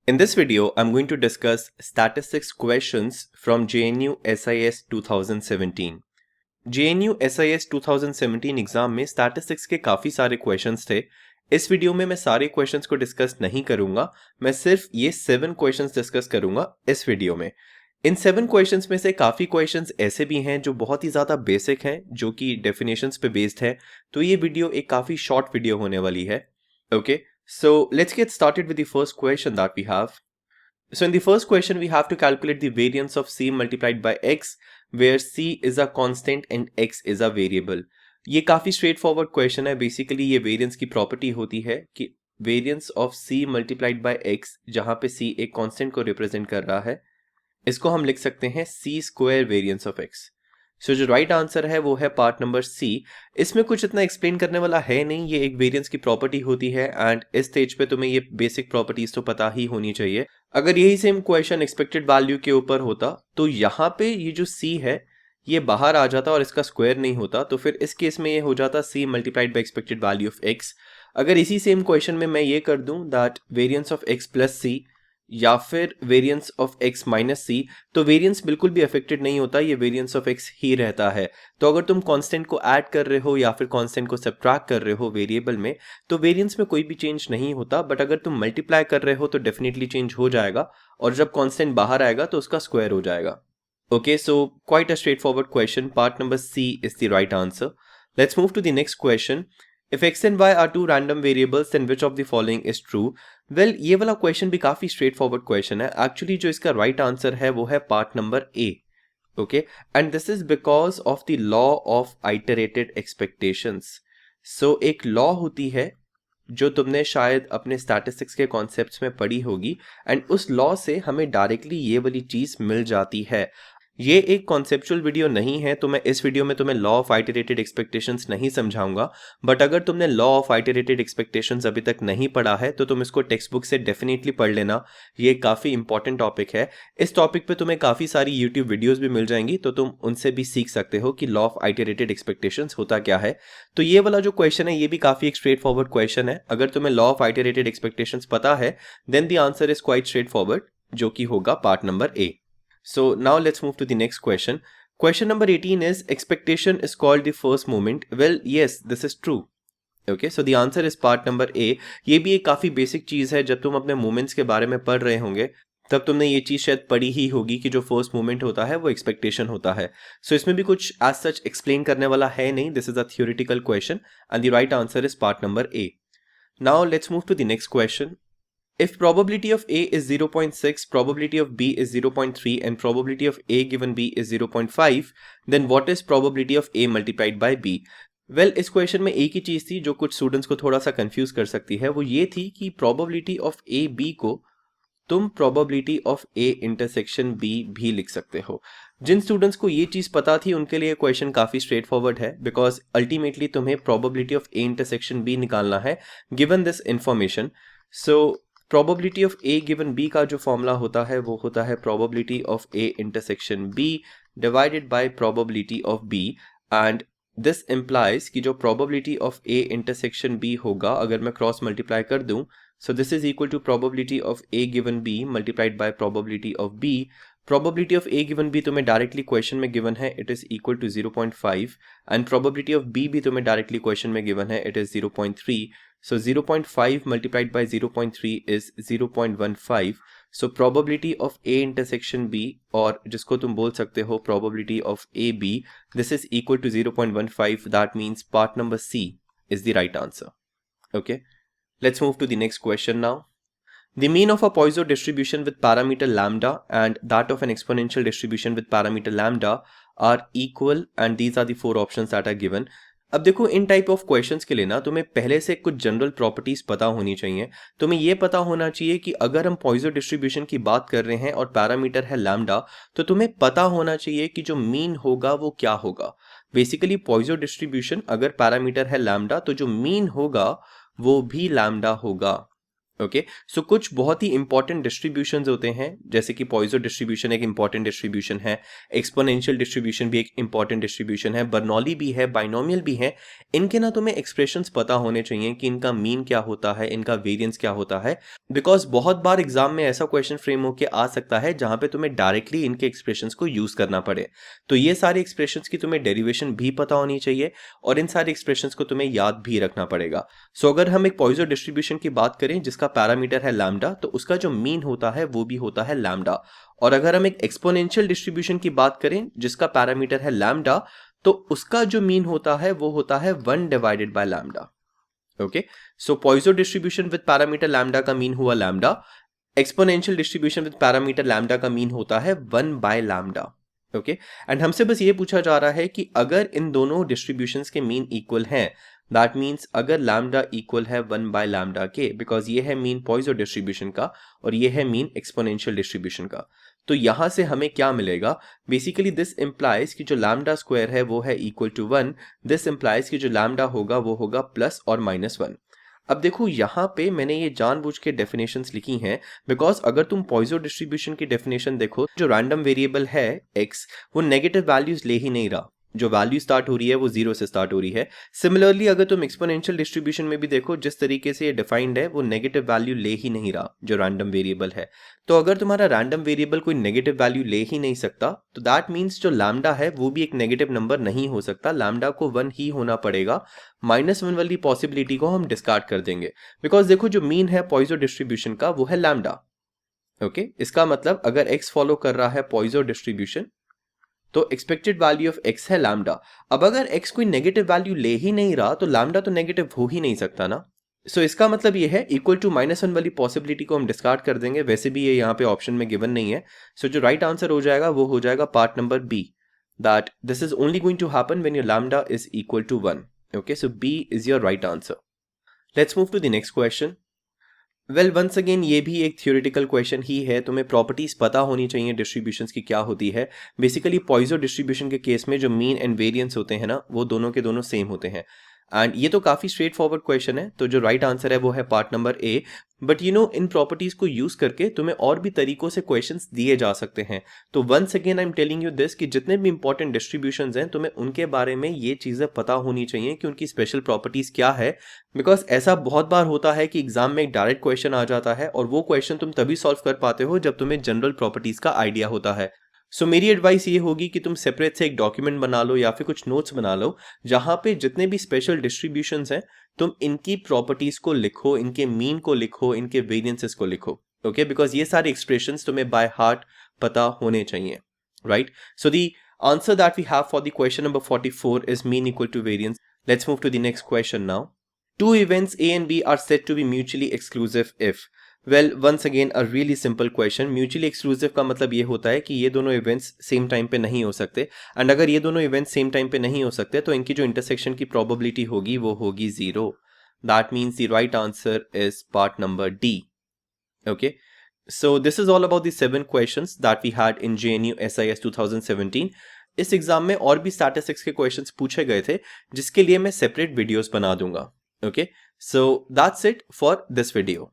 In this video, I'm going to discuss statistics questions from JNU SIS 2017. JNU SIS 2017 exam में statistics के काफ़ी सारे questions थे। इस वीडियो में मैं सारे क्वेश्चंस को डिस्कस नहीं करूंगा, मैं सिर्फ ये 7 क्वेश्चंस डिस्कस करूंगा इस वीडियो में। इन 7 क्वेश्चंस में से काफ़ी क्वेश्चंस ऐसे भी हैं जो बहुत ही ज़्यादा बेसिक हैं, जो कि डेफिनेशंस पे बेस्ड है, तो ये वीडियो एक काफ़ी शॉर्ट वीडियो होने वाली है। Okay, so let's get started with the first question that we have. So in the first question, we have to calculate the variance of c multiplied by x, where c is a constant and x is a variable. ये काफ़ी straight forward question है। Basically ये variance की property होती है कि variance of c multiplied by x, जहाँ पे c एक कांस्टेंट को रिप्रेजेंट कर रहा है, इसको हम लिख सकते हैं c square variance of x. सो जो राइट आंसर है वो है पार्ट नंबर सी। इसमें कुछ इतना एक्सप्लेन करने वाला है नहीं, ये एक वेरिएंस की प्रॉपर्टी होती है एंड इस स्टेज पे तुम्हें ये बेसिक प्रॉपर्टीज तो पता ही होनी चाहिए। अगर यही सेम क्वेश्चन एक्सपेक्टेड वैल्यू के ऊपर होता तो यहाँ पे ये जो सी है ये बाहर आ जाता और इसका स्क्वायर नहीं होता, तो फिर इस केस में ये हो जाता C multiplied by expected value of X. अगर इसी सेम क्वेश्चन में मैं ये कर दूं that variance of X plus C या फिर variance of x minus C, तो वेरिएंस बिल्कुल भी अफेक्टेड नहीं होता, ये वेरिएंस ऑफ x ही रहता है। तो अगर तुम कांस्टेंट को ऐड कर रहे हो या फिर कांस्टेंट को सब्ट्रैक्ट कर रहे हो वेरिएबल में, तो वेरिएंस में कोई भी चेंज नहीं होता, बट अगर तुम मल्टीप्लाई कर रहे हो तो डेफिनेटली चेंज हो जाएगा, और जब कांस्टेंट बाहर आएगा तो उसका स्क्वायर हो जाएगा। Okay, so quite a straightforward question. Part number C is the right answer. Let's move to the next question. If x and y are two random variables, then which of the following is true? Well, ये वाला question भी काफी straightforward question है। Actually जो इसका right answer है वो है part number A. Okay, and this is because of the law of iterated expectations. So एक लॉ होती है जो तुमने शायद अपने स्टैटिस्टिक्स के कॉन्सेप्ट्स में पढ़ी होगी, एंड उस लॉ से हमें डायरेक्टली ये वाली चीज मिल जाती है। ये एक कॉन्सेप्चुअल वीडियो नहीं है, तो मैं इस वीडियो में तुम्हें लॉ ऑफ आइटरेटेड एक्सपेक्टेशंस नहीं समझाऊंगा, बट अगर तुमने लॉ ऑफ आइटरेटेड एक्सपेक्टेशंस अभी तक नहीं पढ़ा है तो तुम इसको टेक्स्ट बुक से डेफिनेटली पढ़ लेना। ये काफ़ी इंपॉर्टेंट टॉपिक है। इस टॉपिक पे तुम्हें काफ़ी सारी यूट्यूब वीडियोज़ भी मिल जाएंगी, तो तुम उनसे भी सीख सकते हो कि लॉ ऑफ आइटरेटेड एक्सपेक्टेशंस होता क्या है। तो ये वाला जो क्वेश्चन है ये भी काफ़ी एक स्ट्रेट फॉरवर्ड क्वेश्चन है। अगर तुम्हें लॉ ऑफ आइटरेटेड एक्सपेक्टेशंस पता है then the answer is quite straightforward, जो कि होगा part number A. So now let's move to the next question. Question number 18 is expectation is called the first moment. Well, yes, this is true. Okay, so the answer is part number A. ये भी एक काफ़ी basic चीज़ है। जब तुम अपने moments के बारे में पढ़ रहे होंगे तब तुमने ये चीज़ शायद पढ़ी ही होगी कि जो फर्स्ट मोमेंट होता है वो एक्सपेक्टेशन होता है। सो इसमें भी कुछ एज सच एक्सप्लेन करने वाला है नहीं। This is a theoretical question and the right answer is part number A. Now let's move to the next question. If probability of A is 0.6, probability of B is 0.3 and probability of A given B is 0.5, then what is probability of A multiplied by B? Well, इस question में एक ही चीज़ थी जो कुछ students को थोड़ा सा confuse कर सकती है, वो ये थी कि probability of A B को तुम probability of A intersection B भी लिख सकते हो। जिन स्टूडेंट्स को ये चीज़ पता थी उनके लिए क्वेश्चन काफ़ी स्ट्रेट फॉरवर्ड है, बिकॉज अल्टीमेटली तुम्हें probability of A intersection B निकालना है given this information. So probability of A given B का जो फॉर्मूला होता है वो होता है probability of A intersection B divided by probability of B, and this implies कि जो probability of A intersection B होगा अगर मैं क्रॉस मल्टीप्लाई कर दूं, so this is equal to probability of A given B multiplied by probability of B. probability of A given B तुम्हें directly question में given है, it is equal to 0.5, and probability of B भी तुम्हें directly question में given है, it is 0.3. So 0.5 multiplied by 0.3 is 0.15. So probability of A intersection B, और जिसको तुम बोल सकते हो probability of AB, this is equal to 0.15. That means part number C is the right answer. Okay, let's move to the next question now. The mean of a Poisson distribution with parameter lambda and that of an exponential distribution with parameter lambda are equal, and these are the 4 options that are given. अब देखो, इन type of questions के लिए ना तुम्हें पहले से कुछ general properties पता होनी चाहिए। तुम्हें ये पता होना चाहिए कि अगर हम पॉइजन डिस्ट्रीब्यूशन की बात कर रहे हैं और पैरामीटर है लैम्डा, तो तुम्हें पता होना चाहिए कि जो मीन होगा वो क्या होगा। बेसिकली पॉइजन डिस्ट्रीब्यूशन अगर पैरामीटर है लैम्डा तो जो मीन होगा वो भी लैम्डा होगा। ओके सो कुछ बहुत ही इंपॉर्टेंट डिस्ट्रीब्यूशंस होते हैं, जैसे कि पॉइजो डिस्ट्रीब्यूशन एक इंपॉर्टेंट डिस्ट्रीब्यूशन है, एक्सपोनेंशियल डिस्ट्रीब्यूशन भी एक इंपॉर्टेंट डिस्ट्रीब्यूशन है, बर्नौली भी है, बाइनोमियल भी है। इनके ना तुम्हें एक्सप्रेशंस पता होने चाहिए कि इनका मीन क्या होता है, इनका वेरिएंस क्या होता है, बिकॉज बहुत बार एग्जाम में ऐसा क्वेश्चन फ्रेम होकर आ सकता है जहां पे तुम्हें डायरेक्टली इनके एक्सप्रेशंस को यूज करना पड़े। तो ये सारे एक्सप्रेशंस की तुम्हें डेरिवेशन भी पता होनी चाहिए और इन सारे एक्सप्रेशंस को तुम्हें याद भी रखना पड़ेगा। सो अगर हम एक पॉइजो डिस्ट्रीब्यूशन की बात करें जिसका पैरामीटर है लैम्डा, तो उसका जो मीन होता है वो भी होता है लैम्डा। और अगर हम एक एक्सपोनेंशियल डिस्ट्रीब्यूशन की बात करें जिसका पैरामीटर है लैम्डा, तो उसका जो मीन होता है वो होता है 1 divided by lambda. Okay so Poisson distribution with parameter lambda का मीन हुआ lambda, exponential distribution with parameter lambda का मीन होता है 1 बाय लैम्डा। ओके एंड हमसे बस ये पूछा जा रहा है कि अगर इन दोनों डिस्ट्रीब्यूशंस के मीन इक्वल हैं, दैट मीन्स अगर लैम्डा इक्वल है 1 बाय लैम्डा के, बिकॉज ये है मीन पॉइजो डिस्ट्रीब्यूशन का और ये है मीन एक्सपोनेंशियल डिस्ट्रीब्यूशन का, तो यहां से हमें क्या मिलेगा? बेसिकली दिस इंप्लाइज कि जो लैम्डा स्क्वायर है वो है इक्वल टू 1, दिस इंप्लाइज कि जो लैम्डा होगा वो होगा प्लस और माइनस 1। अब देखो यहाँ पे मैंने ये जानबूझ के डेफिनेशंस लिखी हैं, बिकॉज अगर तुम पॉइजो डिस्ट्रीब्यूशन की डेफिनेशन देखो, जो रैंडम वेरिएबल है x वो नेगेटिव वैल्यूज ले ही नहीं रहा, जो वैल्यू स्टार्ट हो रही है वो 0 से स्टार्ट हो रही है। सिमिलरली अगर तुम एक्सपोनेंशियल डिस्ट्रीब्यूशन में भी देखो, जिस तरीके से ये डिफाइंड है वो नेगेटिव वैल्यू ले ही नहीं रहा जो रैंडम वेरिएबल है। तो अगर तुम्हारा रैंडम वेरिएबल कोई नेगेटिव वैल्यू ले ही नहीं सकता, तो दैट मीन्स जो लैम्डा है वो भी एक नेगेटिव नंबर नहीं हो सकता, लैम्डा को 1 ही होना पड़ेगा। -1 वाली पॉसिबिलिटी को हम डिस्कार्ड कर देंगे, बिकॉज देखो जो मीन है पॉइजो डिस्ट्रीब्यूशन का वो है लैम्डा। ओके इसका मतलब अगर x फॉलो कर रहा है पॉइजो डिस्ट्रीब्यूशन, तो एक्सपेक्टेड वैल्यू ऑफ x है लैम्डा। अब अगर x कोई नेगेटिव वैल्यू ले ही नहीं रहा, तो लैम्डा तो नेगेटिव हो ही नहीं सकता ना। सो इसका मतलब ये है इक्वल टू -1 वाली पॉसिबिलिटी को हम डिस्कार्ड कर देंगे, वैसे भी ये यहाँ पे ऑप्शन में गिवन नहीं है। सो जो राइट आंसर हो जाएगा वो हो जाएगा part number B, that this is only going to happen when your lambda is equal to 1। Okay so B is your right answer. Let's move to the next question. Well once again ये भी एक theoretical question ही है, तुम्हें properties पता होनी चाहिए distributions की क्या होती है। बेसिकली पॉइजो डिस्ट्रीब्यूशन के केस में जो मीन एंड वेरिएंस होते हैं ना, वो दोनों के दोनों सेम होते हैं। एंड ये तो काफी स्ट्रेट फॉरवर्ड क्वेश्चन है, तो जो राइट आंसर है वो है part number A. But you know in properties को यूज करके तुम्हें और भी तरीकों से क्वेश्चंस दिए जा सकते हैं। तो once again I am telling you this कि जितने भी इंपॉर्टेंट डिस्ट्रीब्यूशंस हैं तुम्हें उनके बारे में ये चीजें पता होनी चाहिए कि उनकी स्पेशल प्रॉपर्टीज क्या है, बिकॉज ऐसा बहुत बार होता है कि एग्जाम में एक डायरेक्ट क्वेश्चन आ जाता है और वो क्वेश्चन तुम तभी सॉल्व कर पाते हो जब तुम्हें जनरल प्रॉपर्टीज का आइडिया होता है। सो मेरी एडवाइस ये होगी कि तुम सेपरेट से एक डॉक्यूमेंट बना लो या फिर कुछ नोट्स बना लो, जहां पे जितने भी स्पेशल डिस्ट्रीब्यूशंस हैं तुम इनकी प्रॉपर्टीज को लिखो, इनके मीन को लिखो, इनके वेरिएंसेस को लिखो। ओके बिकॉज ये सारे एक्सप्रेशंस तुम्हें बाय हार्ट पता होने चाहिए, right? So the answer that we have for the question number 44 is mean equal to variance. Let's move to the next question now. Two events A and B are said to be mutually exclusive if, well once again a really simple question। mutually exclusive का मतलब ये होता है कि ये दोनों events same time पे नहीं हो सकते, एंड अगर ये दोनों इवेंट्स सेम टाइम पे नहीं हो सकते तो इनकी जो इंटरसेक्शन की प्रोबेबिलिटी होगी वो होगी 0। That means the right answer is part number D. Okay so this is all about the 7 questions that we had in JNU SIS 2017। इस एग्जाम में और भी स्टैटिस्टिक्स के क्वेश्चंस पूछे गए थे, जिसके लिए मैं सेपरेट वीडियोस बना दूंगा। Okay, so that's it for this video.